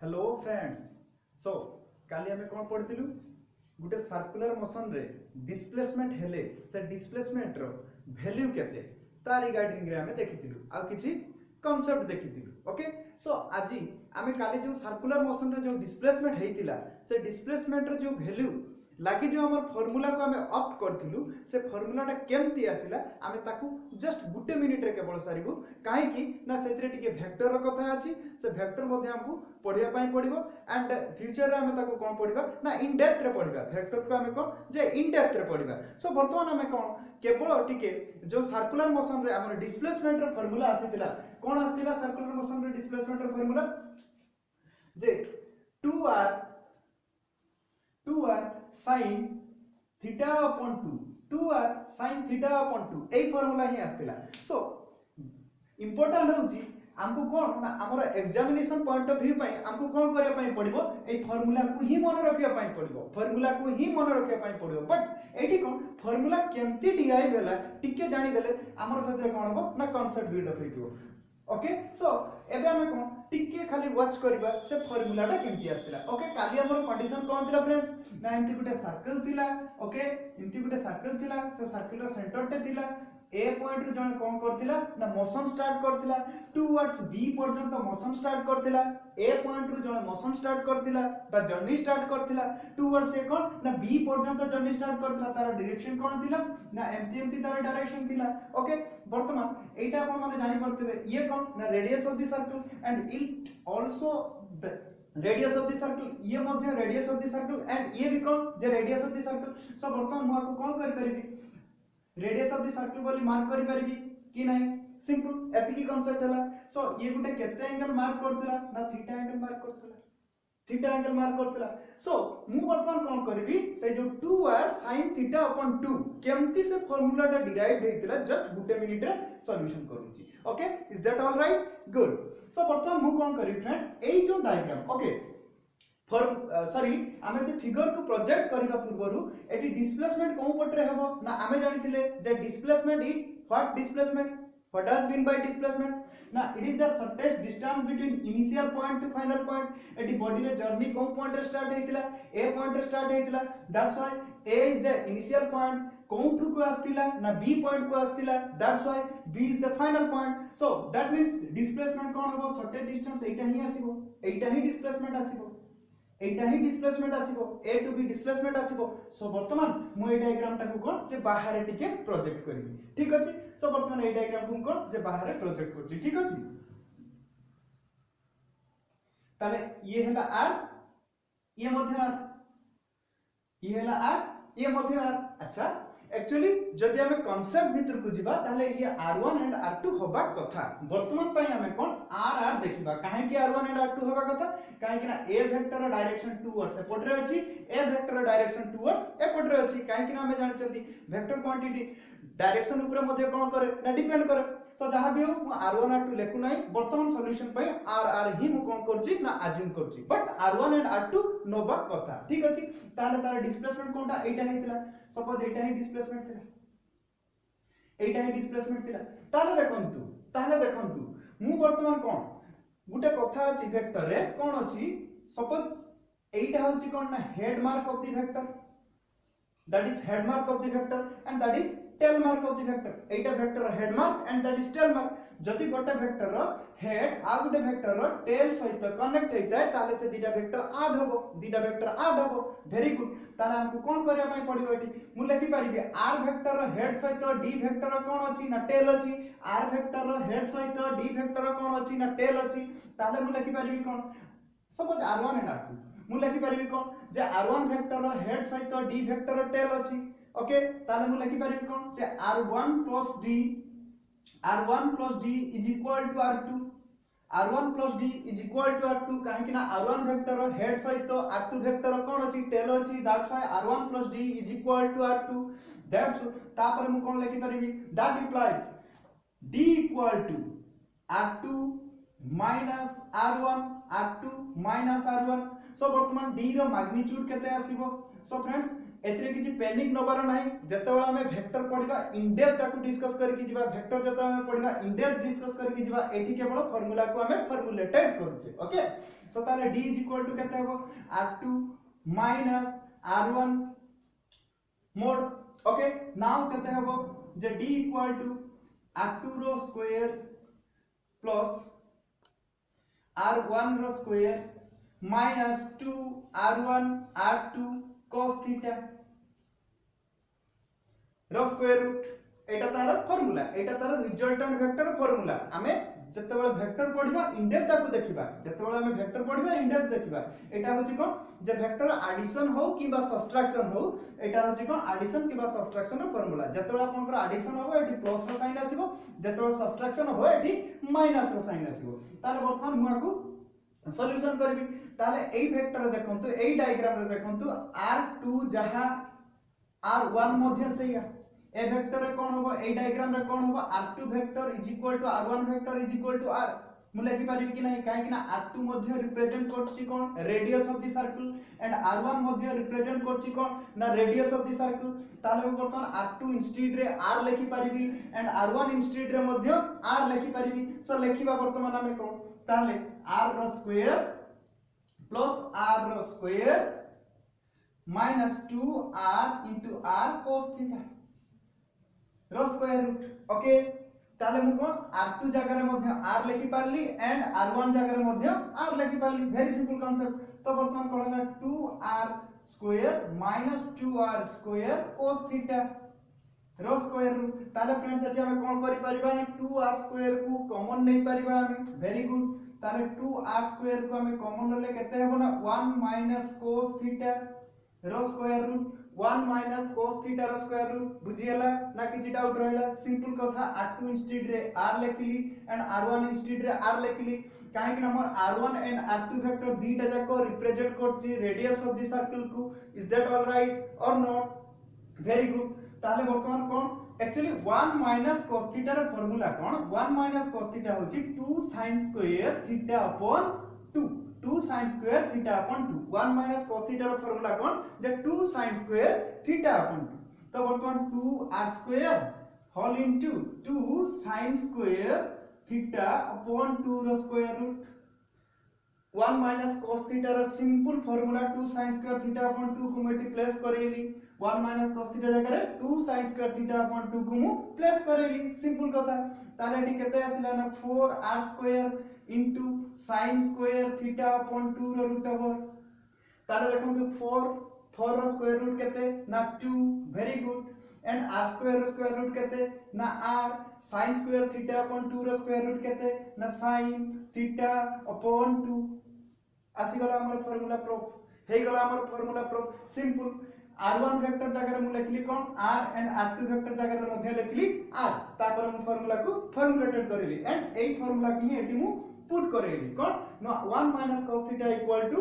Hello friends. सो काली आमे कोन पढिथिलु गुटे circular motion रे displacement हेले से डिस्प्लेसमेंट रो वैल्यू केते ता रिगार्डिंग रे आमे देखिथिलु आ किछि कांसेप्ट देखिथिलु। ओके, सो आजि आमे काली जो सर्कुलर मोशन रे जो डिस्प्लेसमेंट हेतिला से डिस्प्लेसमेंट रो जो वैल्यू लागी जो हमर फार्मूला को आमे ऑप्ट करथिलु से फार्मूलाटा केमती आसिला आमे ताकू जस्ट गुटे मिनिट रे केवल सारिबु काहे कि ना सेतरे टिके वेक्टर रो कथा अछि से वेक्टर मध्ये हमकु पढिया पई पडिबो एंड फ्यूचर रे आमे ताकू कोन पडिबा ना इन डेप्थ रे पडिबा वेक्टर को आमे कोन जे इन डेप्थ रे पडिबा। सो वर्तमान आमे कोन केवल टिके जो सर्कुलर मोशन रे हमर डिस्प्लेसमेंट रो फार्मूला आसीतिला कोन आसीतिला सर्कुलर मोशन रे डिस्प्लेसमेंट रो फार्मूला जे 2r sin theta upon 2r sin theta upon 2 এই ফর্মুলা হি আসতিলা। সো ইম্পর্টেন্ট হউची हमको कोन ना हमर एग्जामिनेशन पॉइंट ऑफ व्यू पई हमको कोन करे पई पड़िबो ए फार्मूला को ही मन रखिया पई पड़िबो फार्मूला को ही मन रखिया पई पड़िबो बट एठी कोन फार्मूला केमती डिराइव होला टिके जानि देले हमर साथे कोन होबो ना कांसेप्ट बिल्ड अप हेतिबो। ओके, सो एबे हमें कोन टिके खाली वॉच करबा से फार्मूलाटा केमती आस्तिला। ओके, काली हमर कंडीशन कोन थिला फ्रेंड्स ना एंती गुटे सर्कल थिला। ओके, एंती गुटे सर्कल थिला से सर्कुलर सेंटरटे थिला ए पॉइंट रु जने कोन करथिला ना मोशन स्टार्ट करथिला टुवर्ड्स बी पर्यंत मोशन स्टार्ट करथिला ए पॉइंट रु जने मोशन स्टार्ट करथिला बा जर्नी स्टार्ट करथिला टुवर्ड्स ए कोन ना बी पर्यंत जर्नी स्टार्ट करथिला तार डायरेक्शन कोन थिला ना एमटी एमटी तार डायरेक्शन थिला। ओके, वर्तमान एटा आपण माने जानि परथिबे ये कोन ना radius of the circle and it also the radius of the circle ये मध्य radius of the circle and ये भी कोन जे radius of the circle. So वर्तमान मु आपको कोन कर परिबी रेडियस ऑफ द सर्कल बोली मार्क करि परिबी कि नाही सिंपल एतिकी कांसेप्ट हला। सो ये गुटे केते एंगल मार्क करथला ना थीटा एंगल मार्क करथला थीटा एंगल मार्क करथला। सो मु वर्तमान कोन करबी से जो 2r sin थीटा upon 2 केमती से फार्मूलाटा डिराइव हेतिला जस्ट गुटे मिनिट रे सॉल्यूशन करूची। Okay, is that all right good. So वर्तमान मु कोन करी फ्रेंड एई जो डायग्राम ओके सॉरी आमे से फिगर को प्रोजेक्ट करबा पूर्वरु एटी डिस्प्लेसमेंट कोन पटरे हेबो ना आमे जानिथिले जे displacement is what displacement what does mean by displacement ना it is the shortest distance between initial point to final point एटी बॉडी रे जर्नी कोन पॉइंट रे स्टार्ट हेतिला ए पॉइंट रे स्टार्ट हेतिला that's why A is the initial point कोठु को आस्तिला ना बी पॉइंट को आस्तिला that's why B is the final point. So that means displacement कोन होबो शॉर्टेस्ट डिस्टेंस एटा ही आसीबो एटा ही डिस्प्लेसमेंट आसीबो एटा ही डिस्प्लेसमेंट आसीबो ए टू बी डिस्प्लेसमेंट आसीबो। सो वर्तमान मु ए डायग्राम टाको कोन जे बाहर टिके प्रोजेक्ट करबी ठीक अछि। सो वर्तमान ए डायग्राम को कोन जे बाहर प्रोजेक्ट करछि ठीक अछि। ताले ये हला आर ये मध्य आर ये हला आर ये मध्य आर। अच्छा एक्चुअली जदि हमें कांसेप्ट भीतर को जिबा ताले ये r1 एंड r2 होबा कथा वर्तमान पई हमें कोन r देखिबा काहे कि r1 एंड r2 होबा कथा काहे कि ना a vector direction towards a पटरे अछि a vector direction towards a पटरे अछि काहे कि ना हमें जानछथि वेक्टर क्वांटिटी डायरेक्शन ऊपर मध्ये कोन करे ना डिपेंड करे। सो जहा भी हो मु r1 r2 लेखु नाही वर्तमान सॉल्यूशन पई r ही मु कोन करछि ना अज्यूम करछि but r1 and r2 nova कथा ठीक अछि। ताले तार डिस्प्लेसमेंट कोनटा एटा हेतिला सपोज एटा ही डिस्प्लेसमेंट थिला एटा ही डिस्प्लेसमेंट थिला ताले देखंतु मु वर्तमान कोन गुटे कथा अछि वेक्टर रे कोन अछि सपोज एटा होछि कोन ना head mark of the vector that is head mark of the vector and that is tail mark of the vector Etah vector head mark and that is tail mark जदि गोटे vector रो head आ गोटे vector रो tell सहित connect हेताय ताले से दीटा vector add होबो दीटा vector add होबो very good. ताले हमकु कोन करिया पई पडिबो एठी मु लेखि परिबे r वेक्टर रो हेड सहित d वेक्टर रो कोन अछि ना टेल अछि r वेक्टर रो हेड सहित d वेक्टर रो कोन अछि ना टेल अछि ताले मु लेखि परिबे कोन सपोज r1 एंड r2 मु लेखि परिबे कोन जे r1 वेक्टर रो हेड सहित d वेक्टर रो टेल अछि। ओके, ताले मु लेखि परिबे कोन जे r1 plus d is equal to r2 r1 plus d is equal to r2 काहे कि ना r1 वेक्टर रो हेड सहित r2 वेक्टर रो कोन अछि टेल अछि that's why r1 plus d is equal to r2 that's तापर मु कोन लेखि परिबी that implies d equal to r2 minus r1 r2 minus r1। So वर्तमान d रो मैग्नीट्यूड केते आसीबो सो फ्रेंड्स एथरे किछि पैनिक नबार नाही जतबेला हमें वेक्टर पढिबा इन डेप्थ ताकू डिस्कस करके जिबा वेक्टर जतबेला हमें पढिबा इन डेप्थ डिस्कस करके जिबा एठी केवल फार्मूला को हमें फॉर्मुलेटेड करूचे ओके सो ताले d केते हबो r2 r1 mode okay now केते हबो जे d r2 रो स्क्वायर प्लस r1 रो square minus 2 r1 r2 cos theta रो स्क्वायर रूट एटा तार फार्मूला एटा तार रिजल्टेंट वेक्टर फार्मूला हमें जतबेला वेक्टर पढिबा इन डेप्थ ताकू देखिबा जतबेला हमें वेक्टर पढिबा इन डेप्थ देखिबा एटा होची कोन जे वेक्टर एडिशन हो किबा सब्ट्रैक्शन हो एटा होची कोन एडिशन किबा सब्ट्रैक्शन रो फार्मूला जतबेला आपनकर एडिशन हो एटी प्लस रो साइन आसीबो जतबेला सब्ट्रैक्शन हो एटी माइनस रो साइन आसीबो ताले वर्तमान मुआकू सॉल्यूशन करबी ताले एई वेक्टर देखंतु एई डायग्राम रे देखंतु r2 जहां r1 मध्ये सेया ए वेक्टर रे कोन होबो ए डायग्राम रे कोन होबो r2 vector is equal to r1 vector is equal to r मु लिखि परिबी कि नाही काहे कि ना r2 मध्ये रिप्रेजेंट करछि कोन radius of the circle and r1 मध्ये रिप्रेजेंट करछि कोन ना रेडियस ऑफ द सर्कल ताले हम वर्तमान r2 इंस्टेड रे r लिखि परिबी एंड r1 इंस्टेड रे मध्ये r लिखि परिबी सो लिखिबा वर्तमान हमें कोन ताले r रो स्क्वायर प्लस r रो square minus 2r into r cos theta रो स्क्वायर रूट ओके ताले मु कोन r2 जगह रे मध्ये r लिखि पारली एंड r1 जगह रे मध्ये r लिखि पारली वेरी सिंपल कांसेप्ट तो वर्तमान कोन है 2r square minus 2r square cos theta रो स्क्वायर रूट ताले फ्रेंड्स एठी हम कोन करि परिबा ना 2r स्क्वायर को कॉमन नै परिबा हम वेरी गुड ताले 2r स्क्वायर को हम कॉमन ले केते हेबो ना 1 माइनस cos थीटा रो square root 1 minus cos theta रो स्क्वायर रूट बुझियला ना किछि डाउट रहला सिंपल कथा r2 इंस्टेड रे r लिखली एंड r1 इंस्टेड रे r लिखली काहे कि हमर r1 एंड r2 वेक्टर दीटा जाको रिप्रेजेंट करछि रेडियस ऑफ द सर्कल को is that all right or not very good ताले वर्तमान कोन एक्चुअली 1 माइनस cos थीटा रो फार्मूला कोन 1 माइनस cos थीटा होछि 2 sin square theta upon 2 sin square theta upon 2 1 minus cos theta रो formula कोन जे 2 sin स्क्वायर थीटा अपॉन 2 तो वर्तमान 2r square whole into 2 sin square theta upon 2 रो square root 1 minus cos theta रो simple formula 2 sin square theta upon 2 को multiply करेली 1 minus cos theta जगह रे 2 sin स्क्वायर थीटा अपॉन 2 को मु प्लेस करेली सिंपल कथा ताले एठी केते आसिला ना 4r square into sin square theta upon 2 रो रूट ओवर ताले देखंतु 4 रो स्क्वायर रूट केते ना 2 very good and r square root केते ना r sin square theta upon 2 रो स्क्वायर रूट केते ना sin थीटा upon 2 आसी गला हमर फार्मूला प्रूफ हे गला हमर formula proof simple r1 vector जगह रे मु लिखली कोन r एंड r2 वेक्टर जगह रे मध्ये लिखली r तापर मु फार्मूला को फॉर्मुलेटेड करिली एंड एई फार्मूला की एटी मु पुट करेली कोन नो 1 minus cos theta equal to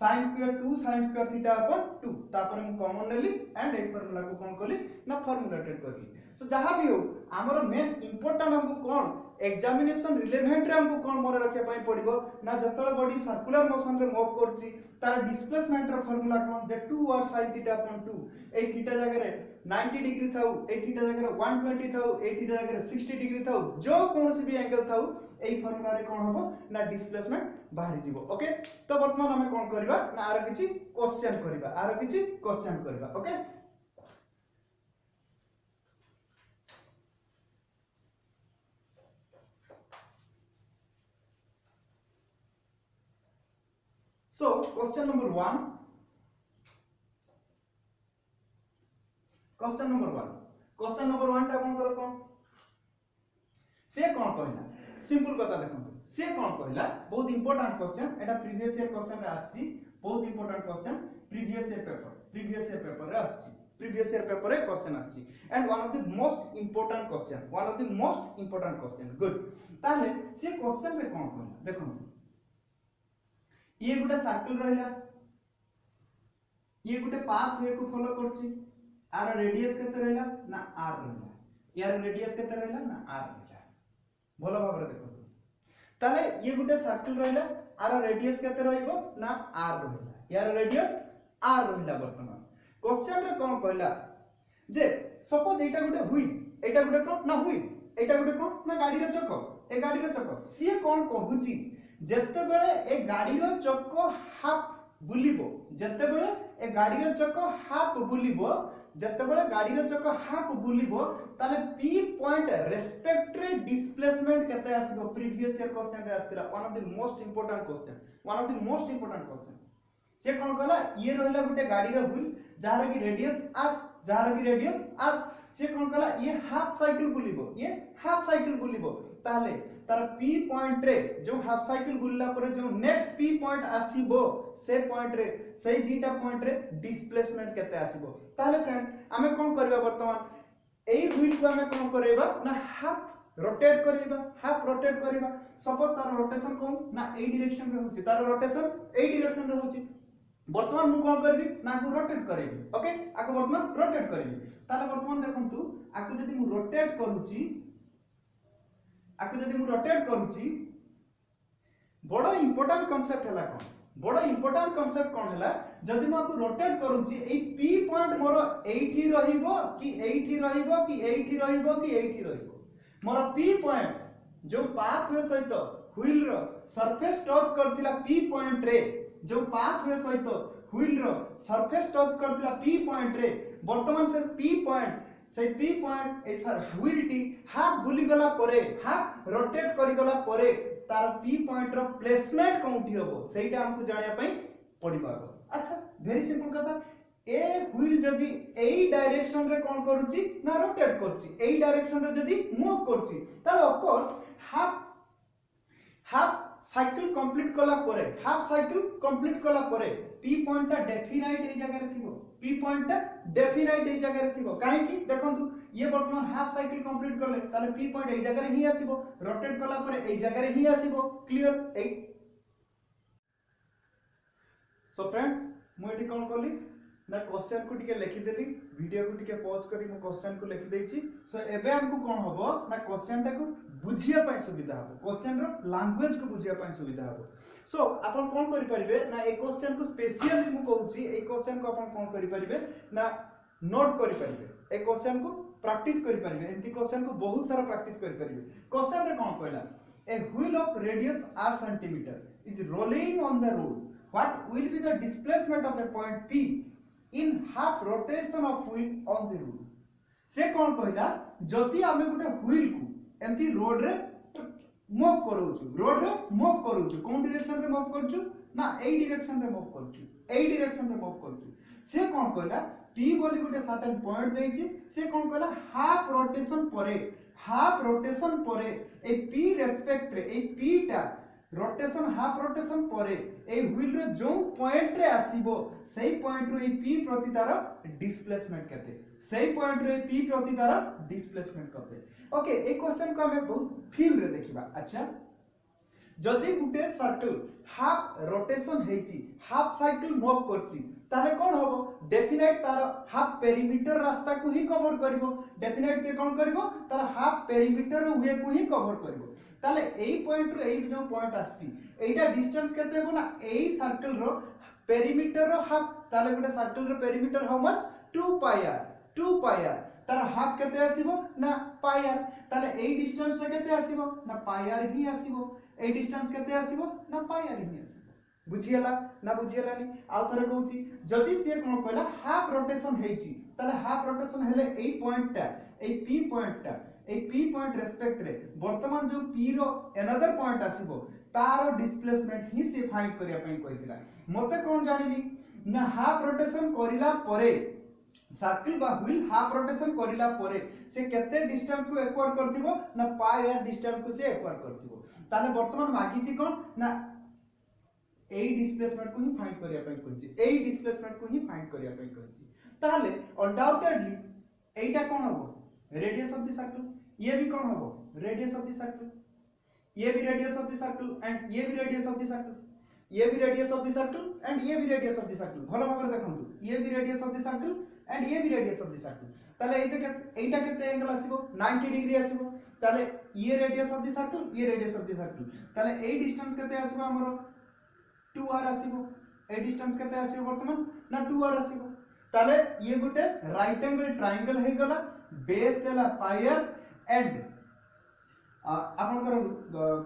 sin square 2 sin square theta upon 2 तापर हम कॉमन लेली एंड एक फार्मूला को कोन करली ना फॉर्मुलेटेड करली सो जहां भी हो हमर मेन इंपोर्टेंट हमको कोन एग्जामिनेशन रिलेवेंट रे हमको कोन मोरे रखे पई पड़िबो ना जतले बॉडी सर्कुलर मोशन रे मूव करची तार डिस्प्लेसमेंट रो फार्मूला कोन जे 2 और sin थीटा अपॉन 2 ए थीटा जगह रे 90 डिग्री थाउ ए थीटा जगह रे 120 थाउ ए थीटा जगह रे 60 डिग्री थाउ जो कोनसी भी एंगल थाउ एई फार्मूला रे कोन हबो ना डिस्प्लेसमेंट बाहरी जीवो ओके तो वर्तमान हमें कोन करबा ना आरो किछि क्वेश्चन करबा ओके So question number 1 टा कोन कर कोन से कोन कहला सिंपल कथा देखंतु से कोन कहला बहुत इंपोर्टेंट क्वेश्चन एटा प्रीवियस ईयर क्वेश्चन रे आसी बहुत important question previous year paper रे आसी प्रीवियस ईयर पेपर रे क्वेश्चन आसी and one of the most important question good ताले से क्वेश्चन रे कोन कहला देखंतु ये गुटे सर्कल रहला ये गुटे पाथ वे को फॉलो करछि आर रेडियस केते रहला ना r रहला यार रेडियस केते रहला ना r रहला भलो भाबरे देखो ताले ये गुटे सर्कल रहला आर रेडियस केते रहइबो ना r रहला यार रेडियस r रहला वर्तमान क्वेश्चन रे कोन कहला जे सपोज एटा गुटे हुई एटा गुटे कोन ना हुई एटा गुटे कोन ना गाड़ी रो चक्क ए गाड़ी रो चक्क सिए कोन कहूची जत्ते बेले ए गाड़ी रो चक्क हाफ बुलिबो जत्ते बेले ए गाड़ी रो चक्क हाफ बुलिबो जत्ते बेले गाड़ी रो चक्क हाफ बुलिबो ताले p पॉइंट रेस्पेक्ट रे डिस्प्लेसमेंट केते आसीबो प्रीवियस ईयर क्वेश्चन रे आस्तिला one of the most important question से कोन कहला ये रहला गुटे गाड़ी रो व्हील जहार की रेडियस r से कोन कहला ये हाफ साइकिल बुलिबो ताले तार p पॉइंट रे जो हाफ साइकिल बुलला पर जो नेक्स्ट p पॉइंट आसीबो से पॉइंट रे सही दीटा पॉइंट रे डिस्प्लेसमेंट केते आसीबो ताले फ्रेंड्स हमें कोन करबा वर्तमान एई व्हील को हमें कोन करबा ना हाफ रोटेट करबा सपोज तार रोटेशन कोन ना एई डायरेक्शन रे होची तार रोटेशन एई डायरेक्शन रे होची वर्तमान मु कोन करबी ना को रोटेट करबी ओके आको वर्तमान रोटेट करबी ताले वर्तमान देखंतु आको जदी मु रोटेट करूची बड़ा इंपोर्टेंट कांसेप्ट कोन हला जदी मु आको रोटेट करूची ए p पॉइंट मोर एठी रहिबो मोर p पॉइंट जो पाथवे सहित व्हील रो सरफेस टच करथिला p पॉइंट रे जो पाथवे सहित व्हील रो सरफेस टच करथिला p पॉइंट रे वर्तमान से p पॉइंट ए सर व्हील टी हाफ बुली गला परे हाफ रोटेट करी गला परे तार p पॉइंट रो प्लेसमेंट कोउठी होबो सेटा हमकु जानिया पई पडिबा अच्छा वेरी सिंपल कथा ए व्हील जदी एई डायरेक्शन रे कोन करूची ना रोटेट करची एई डायरेक्शन रे जदी मूव करची ताले of course half cycle complete कला परे p पॉइंट ता डेफिनाइट ए जगह रे थिबो काहे कि देखंतु ये वर्तमान हाफ साइकिल कंप्लीट करले ताले p पॉइंट ए जगह रे ही आसीबो रोटेट कला परे ए जगह रे ही आसीबो क्लियर ए सो फ्रेंड्स मु एठी कोन करली ना क्वेश्चन को टिके लिखि देली वीडियो को टिके पॉज करी मु क्वेश्चन को लिखि देछि सो एबे हमकु कोन होबो ना क्वेश्चन टा को बुझिया पय सुविधा हो क्वेश्चन रो लैंग्वेज को बुझिया पय सुविधा हो सो अपन कोन करि परिबे ना ए क्वेश्चन को स्पेशली मु कहूची ए क्वेश्चन को अपन कोन करि परिबे ना नोट करि परिबे ए क्वेश्चन को प्रैक्टिस करि परिबे एंती क्वेश्चन को बहुत सारा प्रैक्टिस करि परिबे क्वेश्चन रे कोन कहला a wheel of radius r cm is rolling on the road what will be the displacement of a point p in half rotation of wheel on the road से कोन कहला जति हमें गुटे व्हील को एंती रोड रे move करूछु कोन direction रे move करछु ना एई direction रे मूव करछु से कोन कहला p बोली गुटे सर्टेन पॉइंट देछि से कोन कहला हाफ रोटेशन परे ए p रेस्पेक्ट रे ए p टा हाफ रोटेशन परे ए व्हील रे जो पॉइंट रे आसीबो सही पॉइंट रो ए p प्रति तार डिस्प्लेसमेंट करते ओके ए क्वेश्चन को हमें बहुत फील रे देखिबा अच्छा जदी गुटे सर्कल हाफ रोटेशन हेची हाफ साइकिल मूव करची तारे कोन होबो डेफिनेट तार हाफ पेरीमीटर रास्ता को ही कवर करबो डेफिनेट से कोन करबो तार हाफ पेरीमीटर वे को ही कवर करबो ताले एई पॉइंट रो एई जो पॉइंट आछि एटा डिस्टेंस केते हो ना एई सर्कल रो पेरीमीटर रो हाफ ताले गुटे सर्कल रो perimeter how much 2 pi r तार हाफ केते आसीबो ना पाई r ताले एई डिस्टेंस रे केते आसीबो ना पाई r ही आसीबो एई डिस्टेंस केते आसीबो ना पाई r ही आसीबो बुझियला ना बुझियलानी आ थरे कहूची जदी से कोन कहला हाफ रोटेशन हेची ताले हाफ रोटेशन हेले एई पॉइंट रेस्पेक्ट रे वर्तमान जो p रो अनदर पॉइंट आसीबो तारो डिस्प्लेसमेंट ही से फाइंड करिया पई कहितला मते कोन जानिली ना हाफ रोटेशन करिला परे सर्कल बा व्हील हाफ रोटेशन करिला परे से केते डिस्टेंस को एक्वायर करथिबो ना पाई r डिस्टेंस को से एक्वायर करथिबो ताले वर्तमान मागिची कोन ना एई डिस्प्लेसमेंट को ही फाइंड करिया पई कहिची ताले अनडाउटेडली एटा कोन होबो रेडियस ऑफ द सर्कल ये भी कोन होबो रेडियस ऑफ द सर्कल ये भी radius of the circle and ये भी रेडियस ऑफ द सर्कल ये भी radius of the circle and ये भी रेडियस ऑफ द सर्कल भलो भाबरे देखंतु ये भी radius of the circle and ये भी रेडियस ऑफ द सर्कल ताले एटा केते एंगल आसीबो 90 डिग्री आसीबो ताले ये रेडियस ऑफ द सर्कल ताले ए डिस्टेंस केते आसीबो हमरो 2r आसीबो ए डिस्टेंस केते आसीबो वर्तमान ना 2r आसीबो ताले ये गुटे राइट एंगल ट्रायंगल हे गला बेस देला पायर एंड आपनकर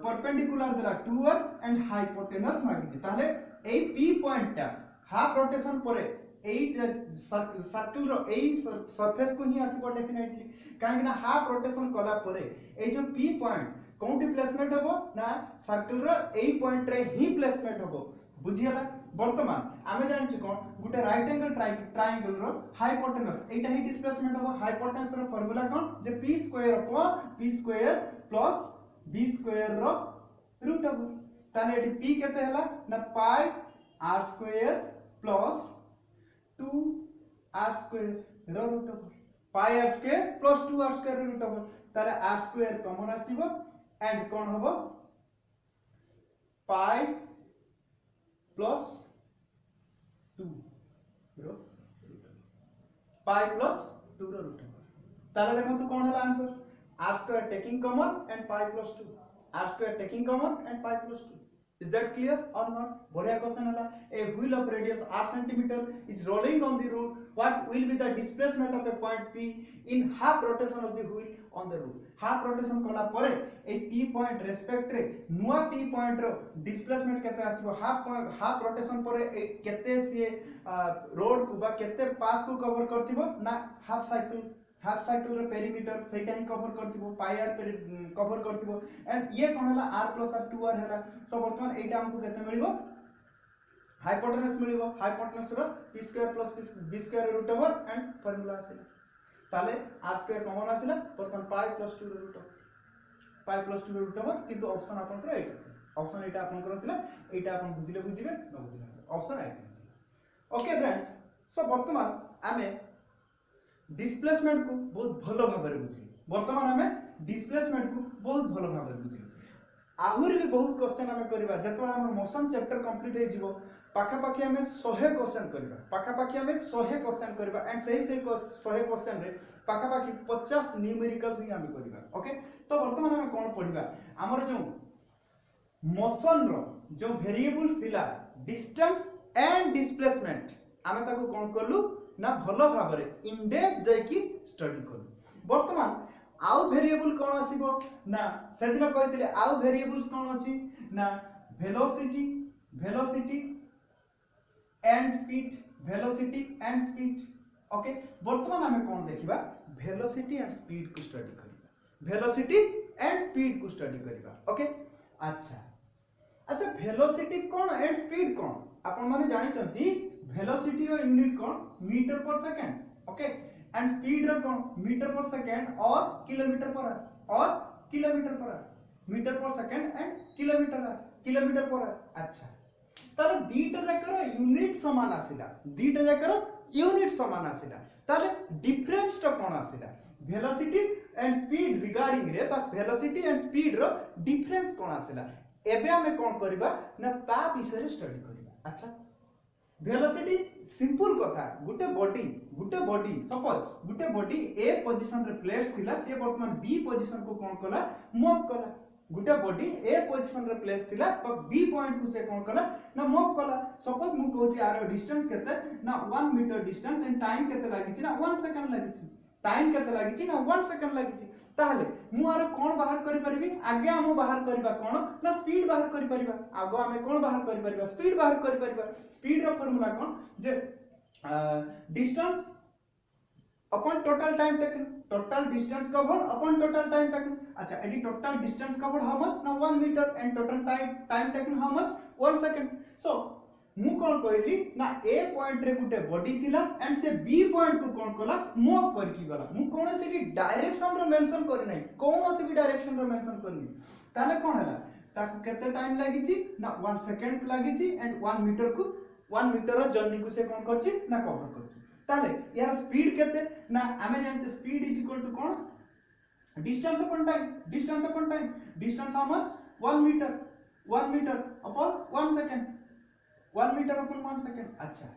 परपेंडिकुलर देला 2r एंड हाइपोटेनस मागिछि ताले ए p पॉइंट ता हाफ रोटेशन परे a circle row a surface को ही आसीबो डेफिनेटली काहे ना हाफ रोटेशन कला परे ए जो p पॉइंट कोनटी प्लेसमेंट हबो ना सर्कल रो ए पॉइंट रे ही प्लेसमेंट हबो बुझियला वर्तमान आमे जानि छि कोन गुटे राइट एंगल ट्रायंगल रो हाइपोटेनस एटा ही डिस्प्लेसमेंट हबो हाइपोटेनस रो फार्मूला कोन जे p square upon p square plus b square रो रूट हबो ताले एटी p केते हला ना pi r square plus 2r square रो रूट हबो pi r square plus 2r square रो रूट हबो ताले r स्क्वायर कॉमन आसीबो एंड कोन हबो पाई प्लस 2 रो पाई प्लस 2 रो रूट ताले देखो तो कोन हला answer r square taking common and pi plus 2 r square taking common and pi plus 2 is that clear or not बढ़िया क्वेश्चन हला a wheel of radius r centimeter is rolling on the road what will be the displacement of a point p in half rotation of the wheel on the road half rotation कला परे ए p point respect रे नुआ p point रो displacement केते आसीबो half rotation परे ए केते से road को बा केते पाथ को कवर करथिबो ना हाफ साइकिल रो पेरीमीटर सेटा ही कवर करथिबो पाई आर कवर करथिबो एंड ये कोन हला r प्लस r 2r हला सो वर्तमान एटा हमको केते मिलिबो हाइपोटेनस मिलिबो हाइपोटेनस रो p square plus b square root over and formula आसे ताले r स्क्वायर कॉमन आसिला वर्तमान पाई प्लस 2 रूट ओवर किंतु ऑप्शन आपन कर एटा ऑप्शन एटा आपन करथिला एटा आपन बुझिले बुझिबे न बुझिले ऑप्शन आइ ओके फ्रेंड्स सो वर्तमान आमे डिस्प्लेसमेंट को बहुत भलो भाबरे बुझी वर्तमान हमें डिस्प्लेसमेंट को बहुत भलो भाबरे बुझी आहुर भी बहुत क्वेश्चन हमें करबा जतबा हमर मोशन चैप्टर कंप्लीट हे जिवो पाखा पाखी हमें 100 क्वेश्चन करबा पाखा पाखी हमें 100 क्वेश्चन करबा एंड सही 100 क्वेश्चन रे पाखा पाखी 50 न्यूमेरिकल्स ही हमें करबा ओके तो वर्तमान हमें कोन पढिबा हमर जो मोशन रो जो वेरिएबल्स थिला डिस्टेंस एंड डिस्प्लेसमेंट हमें ताको कोन करलु ना भलो भाबरे इन डेप्थ जाय की स्टडी करलु वर्तमान आउ वेरिएबल कोन आसीबो ना सेदिन कहितले आउ वेरिएबल्स कोन अछि ना वेलोसिटी एंड स्पीड ओके वर्तमान हमें कोन देखिबा वेलोसिटी एंड स्पीड को स्टडी करिबा ओके अच्छा वेलोसिटी कोन एंड स्पीड कोन आपण माने जानि चंती वेलोसिटी रो यूनिट कोन metre per second okay and speed रो कोन मीटर पर सेकंड और kilometre per metre per second and kilometre per अच्छा ताले दीटा जाकर यूनिट समान आसिला ताले डिफरेंस तो कोन आसिला वेलोसिटी एंड स्पीड रिगार्डिंग रे बस वेलोसिटी एंड स्पीड रो डिफरेंस कोन आसिला एबे हमें कोन करबा ना ता विषय रे स्टडी करबा अच्छा वेलोसिटी सिंपल कथा गुटे बॉडी सपोज गुटे बॉडी ए पोजीशन रे प्लेस थिला से वर्तमान बी पोजीशन को कोन कला मूव कला गुटे बॉडी ए पोजीशन रे प्लेस थिला पर बी पॉइंट को से कोन कला ना मूव कला सपोज मु कहूची आरो डिस्टेंस केते ना 1 मीटर डिस्टेंस एंड टाइम केते लागिछि ना 1 सेकंड लागिछि टाइम केते लागिछि ना 1 सेकंड लागिछि ताहले मु आरो कोन बाहर करि परबी आगे हम बाहर करबा कोन ना स्पीड बाहर करि परबा आगो हमें कोन बाहर करि परबा स्पीड बाहर करि परबा स्पीड रो फार्मूला कोन जे distance upon total time taken total distance covered upon total time taken अच्छा एडी total distance covered how much ना 1 metre and total time taken how much 1 second so मु कोन कहली ना ए पॉइंट रे गुटे बॉडी थिला एंड से बी पॉइंट को कोन कला मूव करकी गला मु कोन से डायरेक्शन रो मेंशन करि नै कोन से भी डायरेक्शन रो मेंशन करनी ताले कोन हला ताको केते टाइम लागि छि ना 1 सेकंड लागि छि एंड 1 मीटर रो जर्नी को से कोन करछि ना कवर करछि ताले यार स्पीड केते ना हमें जान छै स्पीड इज इक्वल टू कोन distance upon time distance how much 1 metre upon 1 second 1 metre upon 1 second अच्छा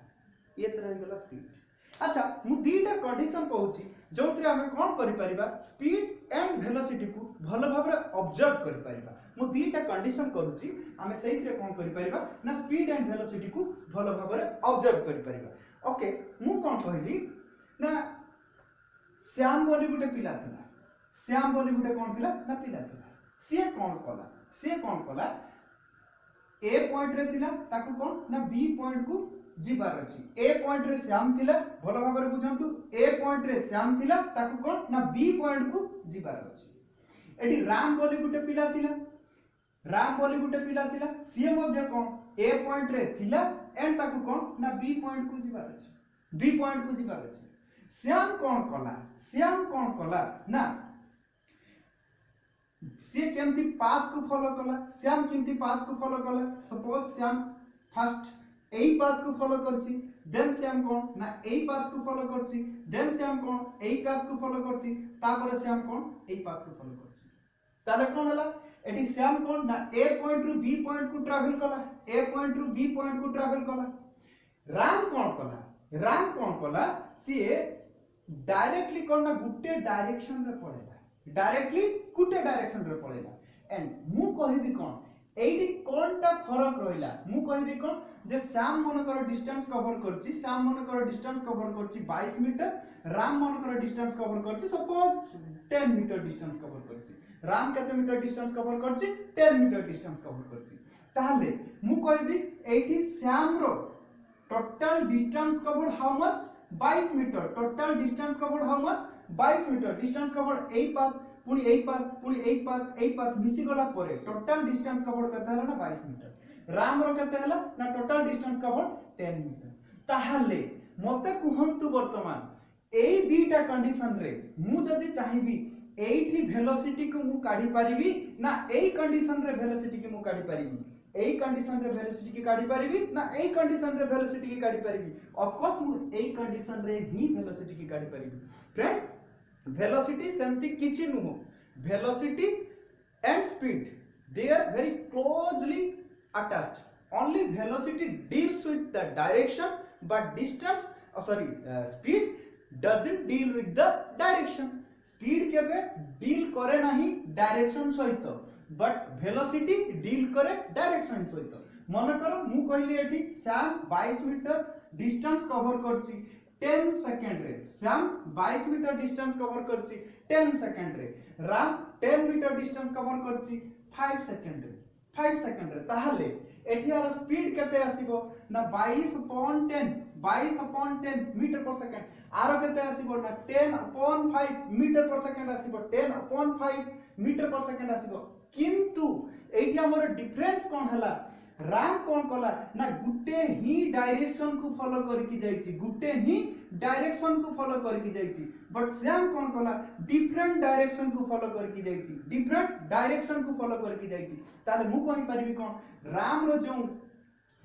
ये तरह गला स्पीड अच्छा मु दीटा कंडीशन कहूची जोंतरे हमें कोन करि परिबा स्पीड एंड वेलोसिटी को भलो भाबरे ऑब्जर्व करि परिबा मु दीटा कंडीशन करूची हमें सहीतरे कोन करि परिबा ना स्पीड एंड वेलोसिटी को भलो भाबरे ऑब्जर्व करि परिबा ओके मु कोन कहली ना श्याम बोली गुटे पिला थिला श्याम बोली गुटे कोन थिला ना पिला थिला सी कोन कला ए पॉइंट रे थिला ताकू कोन ना बी पॉइंट को जिबार अछि ए पॉइंट रे श्याम थिला भलो भाबरे बुझंतु ए पॉइंट रे श्याम थिला ताकू कोन ना बी पॉइंट को जिबार अछि एडी राम बोली गुटे पिला थिला सी मध्ये कोन ए पॉइंट रे थिला एंड ताकू कोन ना बी पॉइंट को जिबार अछि श्याम कोन कला ना सी केमती पाथ को फॉलो कला श्याम केमती पाथ को फॉलो कला सपोज श्याम फर्स्ट एई पाथ को फॉलो करछि देन श्याम कोन ना एई पाथ को फॉलो करछि देन श्याम कोन एई पाथ को फॉलो करछि तापर श्याम कोन एई पाथ को फॉलो करछि ताले कोन हला एटी श्याम कोन ना ए पॉइंट रु बी पॉइंट को ट्रैवल कला राम कोन कला सी डायरेक्टली कोन ना गुटे डायरेक्शन रे पड़ेला एंड मु कहबी कोन एडी कोनटा फरक रहिला मु कहबी कोन जे श्याम मनकर डिस्टेंस कवर करछि 22 मीटर राम मनकर डिस्टेंस कवर करछि सपोज 10 मीटर डिस्टेंस कवर करछि राम केते मीटर डिस्टेंस कवर करछि 10 मीटर डिस्टेंस कवर करछि ताहले मु कहबी एठी श्याम रो total distance covered how much 22 metre total distance covered how much 22 metre distance covered एई पाथ मिसी गला परे टोटल डिस्टेंस कवर्ड करता है ना 22 मीटर राम रो केते हला ना टोटल डिस्टेंस कवर्ड 10 मीटर ताहाले मते कुहंतु वर्तमान एई दीटा कंडीशन रे मु जदी चाहिबी एठी वेलोसिटी को मु काढी परिबी ना एई कंडीशन रे वेलोसिटी की मु काढी परिबी एई कंडीशन रे वेलोसिटी की काढी परिबी ना एई कंडीशन रे वेलोसिटी की काढी परिबी ऑफ कोर्स मु एई कंडीशन रे ही वेलोसिटी की काढी परिबी फ्रेंड्स velocity सेमती किछि नुहो velocity and speed they are very closely attached only velocity deals with the direction but distance speed doesn't deal with the direction speed केबे deal करे नाही direction सहित but velocity deal करे direction सहित मन करो मु कहली एठी श्याम 22 मीटर डिस्टेंस कवर करछि 10 सेकंड रे श्याम 22 मीटर डिस्टेंस कवर करछि 10 सेकंड रे राम 10 मीटर डिस्टेंस कवर करछि 5 सेकंड रे ताहाले एठी आर स्पीड केते आसीबो ना 22/10 मीटर पर सेकंड आरो केते आसीबो ना 10/5 metre per second आसीबो 10/5 metre per second आसीबो किंतु एठी हमर डिफरेंस कोन हला राम कोन कला ना गुटे ही डायरेक्शन को फॉलो करके जाईची बट श्याम कोन कला डिफरेंट डायरेक्शन को फॉलो करके जाईची ताले मु कहि परिबी कोन राम रो जो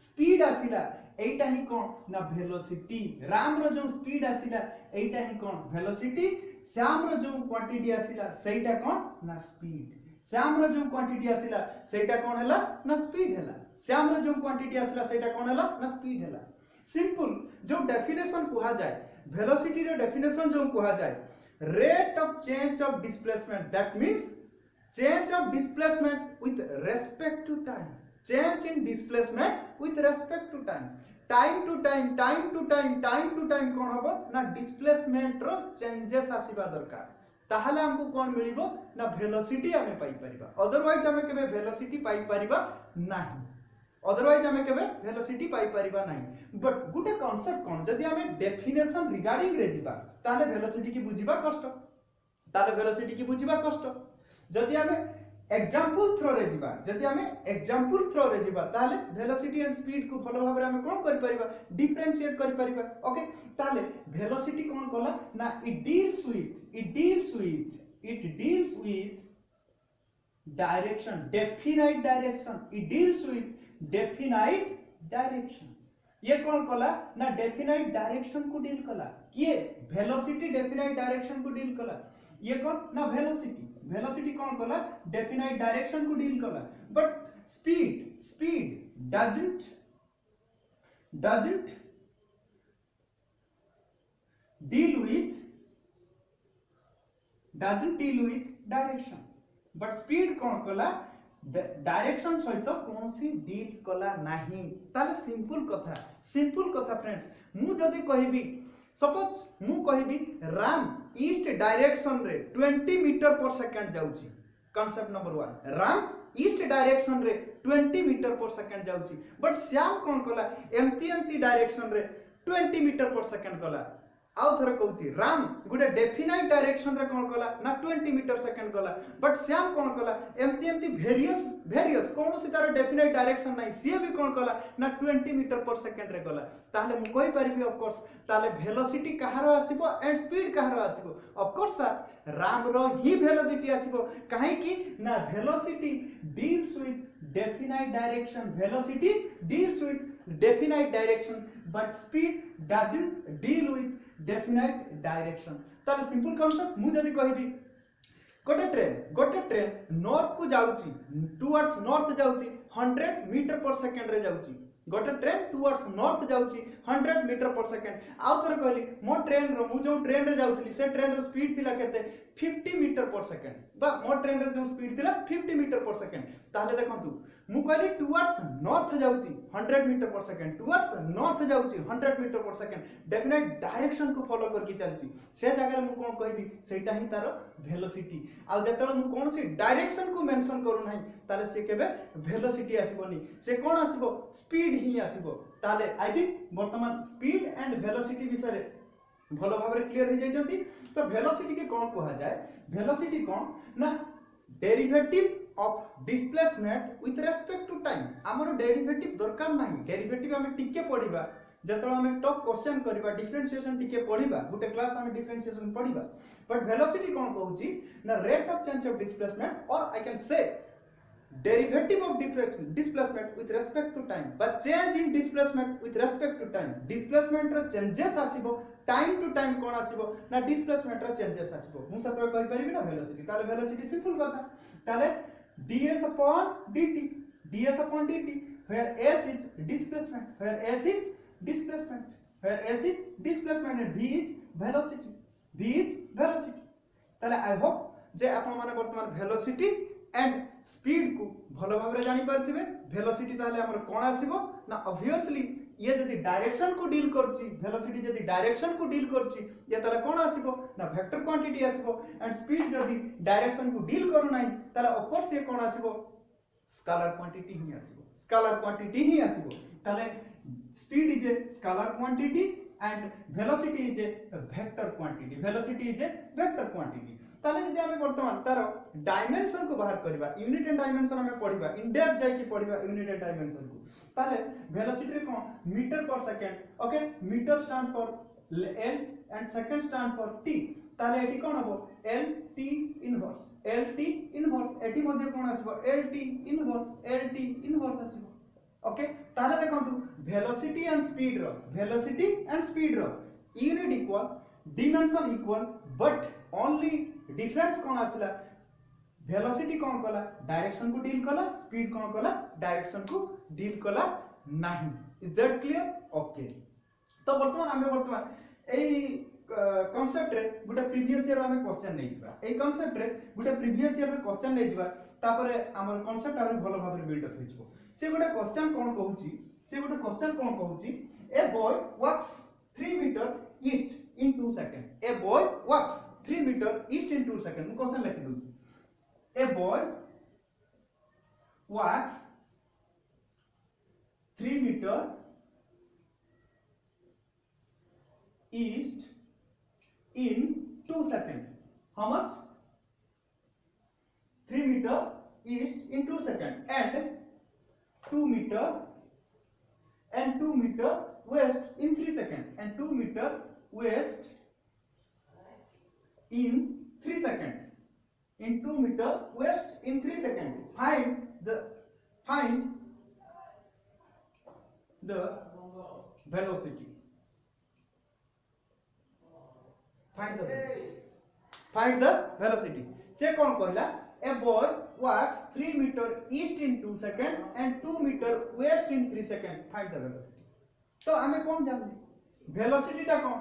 स्पीड आसीला एटा ही कोन ना वेलोसिटी राम रो जो स्पीड आसीला एटा ही कोन वेलोसिटी श्याम रो जो क्वांटिटी आसीला सेटा कोन ना स्पीड श्याम रो जो क्वांटिटी आसीला सेटा कोन हला ना स्पीड हला श्याम रो जो क्वांटिटी आसीला सेटा कोन हला ना स्पीड हला सिंपल जो डेफिनेशन कुहा जाय वेलोसिटी रो डेफिनेशन जो कुहा जाय rate of change of displacement that means change of displacement with respect to time change in displacement with respect to time to time कोन होबो ना डिस्प्लेसमेंट रो चेंजेस आसीबा दरकार ताहले हमको कोन मिलिबो ना वेलोसिटी हमें पाई परिबा अदरवाइज हमें केबे वेलोसिटी पाई परिबा नाही बट गुटे कांसेप्ट कोन जदी हमें डेफिनेशन रिगार्डिंग रे जिबा ताले वेलोसिटी की बुझिबा कष्ट जदी हमें एग्जांपल थ्रो रे जिबा ताले वेलोसिटी एंड स्पीड को फॉलो भाबरे हमें कोन करि परिबा डिफरेंशिएट करि परिबा ओके ताले वेलोसिटी कोन कला ना it deals with direction definite direction ये कौन कला ना डेफिनाइट डायरेक्शन को डील कला ये वेलोसिटी डेफिनाइट डायरेक्शन को डील कला ये कौन ना वेलोसिटी कौन कला डेफिनाइट डायरेक्शन को डील कला but speed doesn't deal with direction but speed कौन कला डायरेक्शन सहित कोनोसी डील कला नाही ताले सिंपल कथा फ्रेंड्स मु जदी कहबी सपोज मु कहबी राम ईस्ट डायरेक्शन रे 20 मीटर पर सेकंड जाउची concept number 1 Ram east direction रे 20 मीटर पर सेकंड जाउची बट श्याम कोन कला एमती डायरेक्शन रे 20 मीटर पर सेकंड कला आउ थरे कहूची राम गुटे डेफिनाइट डायरेक्शन रे कोन कला ना 20 मीटर सेकंड कला बट श्याम कोन कला एमती वेरियस कोन से तार डेफिनाइट डायरेक्शन नाही सी भी कोन कला ना 20 मीटर पर सेकंड रे कला ताले मु कहि परिबी ऑफ कोर्स ताले वेलोसिटी कहारो आसीबो एंड स्पीड कहारो आसीबो ऑफ कोर्स सर राम रो ही वेलोसिटी आसीबो काहे कि ना velocity deals with definite direction velocity deals with definite direction but speed doesn't deal with definite direction ताले सिंपल कांसेप्ट मु जदी कहबी गोटे ट्रेन नॉर्थ को जाउची टुवर्ड्स नॉर्थ जाउची 100 मीटर पर सेकंड रे जाउची गोटे ट्रेन टुवर्ड्स नॉर्थ जाउची 100 मीटर पर सेकंड आउ थरे कहली मो ट्रेन रो मु जो ट्रेन रे जाउतली से ट्रेन रो स्पीड थिला केते 50 मीटर पर सेकंड बा मो ट्रेन रे जो स्पीड थिला 50 मीटर पर सेकंड ताले देखंतु मु कहली टुवर्ड्स नॉर्थ जाउची 100 metre per second towards north जाउची 100 metre per second definite direction को फॉलो करके चलची से जगह मु कोन कहबी सेटा ही तार वेलोसिटी आ जतल मु कोन सी डायरेक्शन को मेंशन करू नाही ताले से केबे वेलोसिटी आसीबोनी से कोन आसीबो स्पीड ही आसीबो ताले आई थिंक वर्तमान स्पीड एंड वेलोसिटी विषय भलो भाबरे क्लियर हो जाइछंती तो वेलोसिटी के कोन कहा जाय वेलोसिटी कोन ना derivative of displacement with respect to time हमर डेरिवेटिव दरकार नाही डेरिवेटिव हमें टिके पढिबा जतलो हमें टॉप क्वेश्चन करबा डिफरेंशिएशन टिके पढिबा गुटे क्लास हमें डिफरेंशिएशन पढिबा बट वेलोसिटी कोन कहूची ना rate of change of displacement और I can say derivative of displacement with respect to time but change in displacement with respect to time displacement ro changes आसीबो time to time कोन आसीबो ना displacement रो changes आसीबो मु सत्र कहि परिबि ना velocity ताले velocity simple कथा ताले ds upon dt where s is displacement and v is velocity ताले I hope जे आपण माने वर्तमान velocity एंड स्पीड को भलो भाबरे जानि परथिबे वेलोसिटी ताले हमर कोन आसीबो ना ऑब्वियसली ये जदी डायरेक्शन को डील करची वेलोसिटी जदी डायरेक्शन को डील करची ये ताले कोन आसीबो ना वेक्टर क्वांटिटी आसीबो एंड स्पीड जदी डायरेक्शन को डील करू नाही ताले ऑफ कोर्स ये कोन आसीबो स्केलर क्वांटिटी ही आसीबो ताले speed is a scalar quantity and velocity is a vector quantity ताले जदी हमें वर्तमान तार डायमेंशन को बाहर करबा यूनिट एंड डायमेंशन हमें पढिबा इन डेप्थ जाय की पढिबा यूनिट एंड डायमेंशन को ताले वेलोसिटी रे कोन metre per second okay metre stands for L and second stand for T ताले एटी कोन हबो एल टी इनवर्स एटी मध्ये कोन आसीबो एल टी इनवर्स आसीबो ओके ताले देखंतु वेलोसिटी एंड स्पीड रो unit equal dimension equal but only difference कोन आसला वेलोसिटी कोन कला डायरेक्शन को डील कला स्पीड कोन कला डायरेक्शन को डील कला नाही इज दैट क्लियर ओके तो वर्तमान एई कांसेप्ट रे गुटे प्रीवियस ईयर हमें क्वेश्चन नै जिबा एई कांसेप्ट रे गुटे प्रीवियस ईयर रे क्वेश्चन नै जिबा तापरे हमर कांसेप्ट आरो भलो भाबरे बिल्ड अप हिजबो से गुटे क्वेश्चन कोन कहूची a boy walks 3 metre east in 2 seconds a boy walks 3 meter east in 2 seconds मु क्वेश्चन लिखि दउची a boy walks 3 meter east in 2 seconds how much 3 meter east in 2 seconds and 2 meter west in 3 seconds and 2 meter west in 3 seconds in 2 meter west in 3 seconds find the velocity find the velocity से कौन कहला a boy walks 3 meter east in 2 seconds and 2 meter west in 3 seconds find the velocity तो हमें कौन जानले velocity टा कौन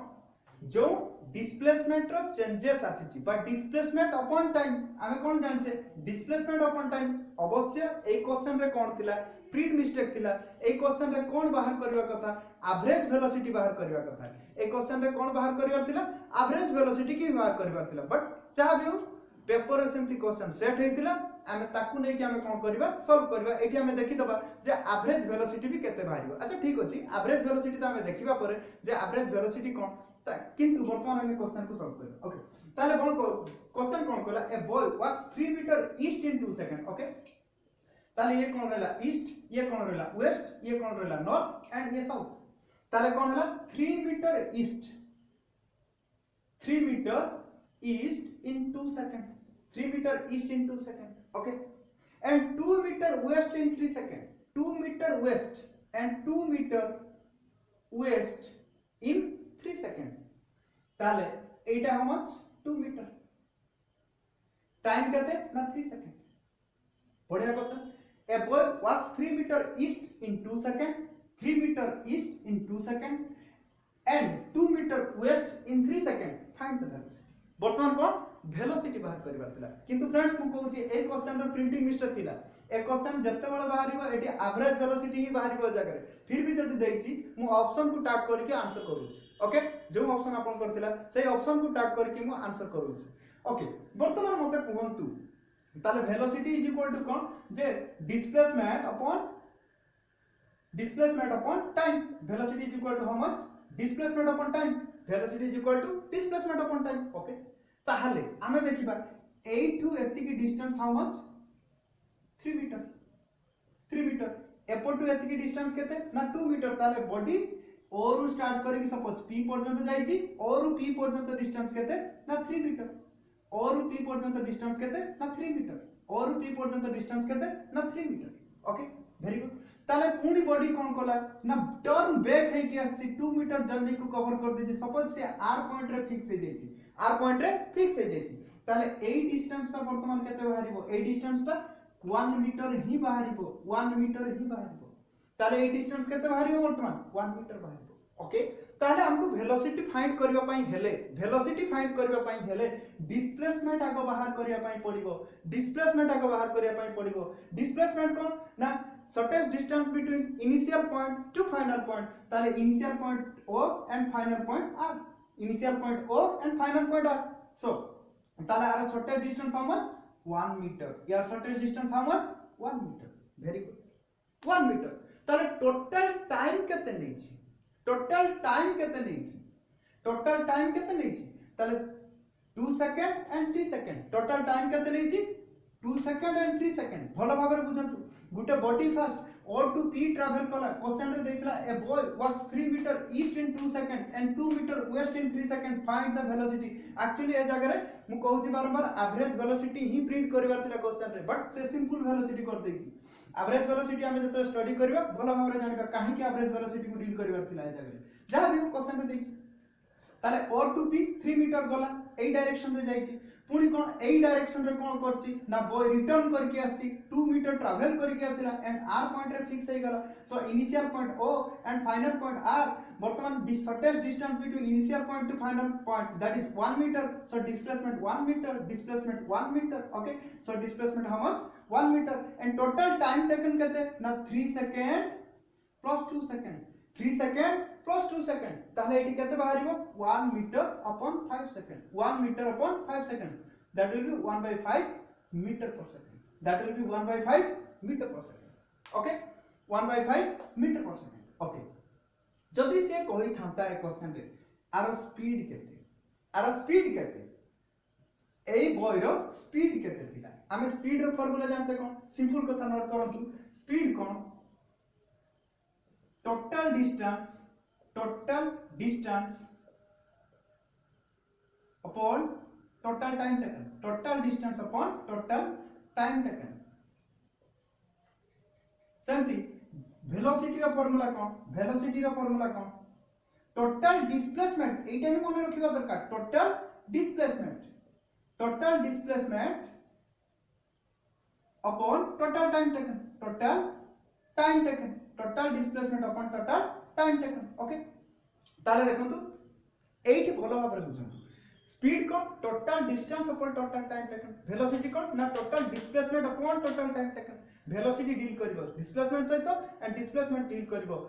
जो डिस्प्लेसमेंट रो चेंजेस आसीची बट डिस्प्लेसमेंट अपॉन टाइम हमें कोन जानछे डिस्प्लेसमेंट अपॉन टाइम अवश्य ए क्वेश्चन रे कोन थिला प्रीड मिस्टेक थिला ए क्वेश्चन रे कोन बाहर करबा कथा एवरेज वेलोसिटी बाहर करबा कथा ए क्वेश्चन रे कोन बाहर करबा थिला एवरेज वेलोसिटी की बाहर करबा थिला बट चाह भी पेपर रे सेमती क्वेश्चन सेट हेतिला आमे ताकू नै कि आमे कोन करबा सॉल्व करबा एठी आमे देखि दबा जे एवरेज वेलोसिटी भी केते बाहरिबो अच्छा ठीक अछि एवरेज वेलोसिटी त आमे देखिबा परे जे एवरेज वेलोसिटी कोन किंतु वर्तमान आमे क्वेश्चन को सॉल्व करबा ओके ताले कोन क्वेश्चन कोन कहला a boy walks 3 metre east in 2 second okay ताले ये कोन रहला ईस्ट ये कोन रहला वेस्ट ये कोन रहला नॉर्थ एंड ये साउथ ताले कोन रहला 3 metre east 3 metre east in 2 seconds 3 meter east in 2 seconds okay and 2 meter west in 3 seconds 2 meter west and 2 meter west in 3 seconds ताले एटा how much 2 meter time कहते ना 3 seconds बढ़िया question a boy walks 3 meter east in 2 seconds 3 meter east in 2 seconds and 2 meter west in 3 seconds find the velocity वर्तमान कोन velocity बाहर करबा थिला किंतु friends मु कहू छी ए क्वेश्चन रो प्रिंटिंग मिस्टेक थिला ए क्वेश्चन जत्ते बेले बाहरिबो एटी एवरेज वेलोसिटी ही बाहरिबो जगह रे फिर भी जदी देई छी मु ऑप्शन को टैग करके आंसर करू छी ओके जो ऑप्शन आपन करथिला सेही ऑप्शन को टैग करके मु आंसर करू छी ओके वर्तमान मते कहंतु ताले वेलोसिटी इज इक्वल टू कोन जे displacement upon time velocity is equal to how much displacement upon time velocity is equal to displacement upon time okay ताहले आमे देखिबा ए टू एति की डिस्टेंस हाउ मच 3 मीटर एपो टू एति की डिस्टेंस केते ना 2 मीटर ताले बॉडी ओरु स्टार्ट करी सपोज p पर्यंत जाईची ओरु p पर्यंत डिस्टेंस केते ना 3 मीटर ओरु p पर्यंत डिस्टेंस केते ना 3 मीटर ओरु p पर्यंत डिस्टेंस केते ना 3 मीटर ओके वेरी गुड ताले पूरी बॉडी कोन कोला ना टर्न बैक है कि आछि 2 मीटर जर्नी को कवर कर देछि सपोज से r पॉइंट रे फिक्स हो जाईछि r पॉइंट रे फिक्स हो जाईछि ताले ए डिस्टेंस ता वर्तमान केते बाहरिबो ए डिस्टेंस ता 1 मीटर ही बाहरिबो 1 मीटर ही बाहरिबो ताले ए डिस्टेंस केते बाहरिबो वर्तमान 1 मीटर बाहरिबो ओके ताले हमको वेलोसिटी फाइंड करबा पई हेले वेलोसिटी फाइंड करबा पई हेले डिस्प्लेसमेंट आगो बाहर करबा पई पड़िबो डिस्प्लेसमेंट आगो बाहर करबा पई पड़िबो डिस्प्लेसमेंट कोन ना shortest distance between initial point to final point ताले initial point O and final point R initial point O and final point R so ताले are shortest distance how much 1 meter यार shortest distance how much 1 meter very good 1 meter ताले total time केते नै छी total time केते नै छी total time केते नै छी ताले 2 second and 3 second total time केते नै छी 2 second and 3 second भलो भाबरे बुझंतु गुटे बॉडी फास्ट और टू पी ट्रैवल कला क्वेश्चन रे देतला a boy walks 3 metre east in 2 second and 2 metre west in 3 second find the velocity actually ए जगह रे मु कहू छी बारंबार एवरेज वेलोसिटी ही प्रिंट करबार थिला क्वेश्चन रे बट से सिंपल वेलोसिटी कर देछि एवरेज वेलोसिटी हमें जतो स्टडी करबा भलो भाबरे जानिबा काहे कि एवरेज वेलोसिटी को डील करबार थिला ए जगह रे जहा भी क्वेश्चन रे देछि ताले और टू पी 3 मीटर गला ए डायरेक्शन रे जाईछि पुणी कोन एई डायरेक्शन रे कोन करछि ना बॉय रिटर्न करके आछि 2 मीटर ट्रैवल करके आसिला एंड r पॉइंट रे फिक्स हे गला so initial point O and final point R वर्तमान the shortest distance between initial point to final point that is 1 metre so displacement 1 metre okay so displacement how much 1 metre and total time taken कहते ना 3 second plus 2 second 3 second plus 2 second ताले एटी केते बाहरिबो 1 metre upon 5 second 1 metre upon 5 second that will be 1/5 metre per second that will be 1/5 metre per second okay 1/5 metre per second okay जदी से कहि थांता ए question रे आरो स्पीड केते एई बॉय रो स्पीड केते थिला हमें स्पीड रो फार्मूला जानछे कोन सिंपल कथा नोट करंतु स्पीड कोन total distance upon total time taken total distance upon total time taken सेमती वेलोसिटी रो फार्मूला कोन टोटल डिस्प्लेसमेंट एटा ही मन रखिबा दरकार total displacement upon total time taken total displacement upon total time taken okay ताले देखंतु एठी भलो भाबरे बुझंतु स्पीड कौन total distance upon total time taken velocity कौन ना total displacement upon total time taken velocity deal करिवो डिस्प्लेसमेंट सहित एंड डिस्प्लेसमेंट डील करिवो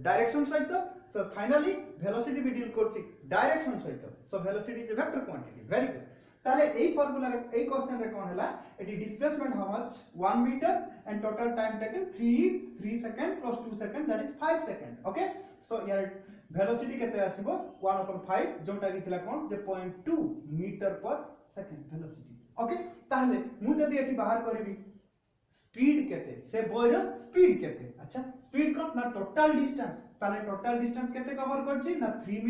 डायरेक्शन सहित सो फाइनली वेलोसिटी भी डील करछि डायरेक्शन सहित so velocity is a vector quantity very good ताले एई फार्मूला रे एई क्वेश्चन रे कोन हला एटी displacement how much 1 metre and total time taken 3 second plus 2 second that is 5 second okay so यार वेलोसिटी केते आसीबो 1/5 जोटा कि थिला कोन जे 0.2 metre per second velocity okay ताले मु जदी एटी बाहर करबी स्पीड केते से बोइर स्पीड केते अच्छा स्पीड कोन ना टोटल डिस्टेंस ताले टोटल डिस्टेंस केते कवर करछि ना 3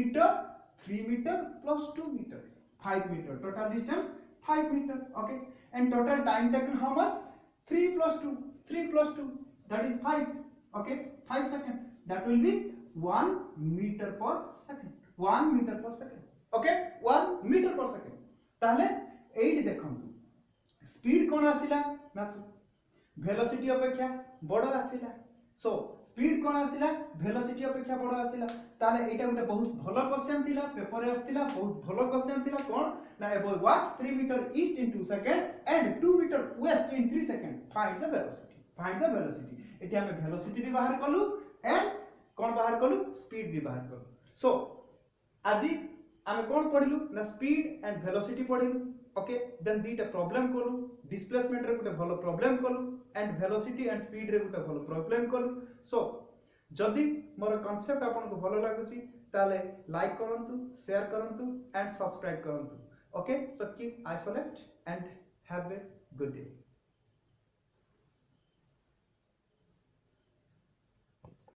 metre plus 2 metre 5 meter total distance 5 meter okay and total time taken how much 3 plus 2 that is 5 okay 5 second that will be 1 meter per second 1 meter per second okay 1 meter per second ताले 8 देखंतु speed कोन आसिला ना velocity अपेक्षा बड़ आसिला so speed कोन आसिला velocity अपेक्षा बड़ आसिला ताले एटा गुटे बहुत भलो क्वेश्चन थिला पेपर रे आस्तिला बहुत भलो क्वेश्चन थिला कोन ना a boy walks 3 meter east in 2 second and 2 meter west in 3 second find the velocity eighty हमें वेलोसिटी भी बाहर कलु एंड कोन बाहर कलु स्पीड भी बाहर कलु सो आजि हमें कोन पढिलु ना स्पीड एंड वेलोसिटी पढिलु ओके देन दीटा प्रॉब्लम कलु डिस्प्लेसमेंट रे गुटे भलो प्रॉब्लम कलु एंड वेलोसिटी एंड स्पीड रे गुटे भलो प्रॉब्लम कलु सो जदि मोर कांसेप्ट आपन को भलो लागुची ताले लाइक करंतु शेयर करंतु एंड सब्सक्राइब करंतु okay so keep isolate and have a good day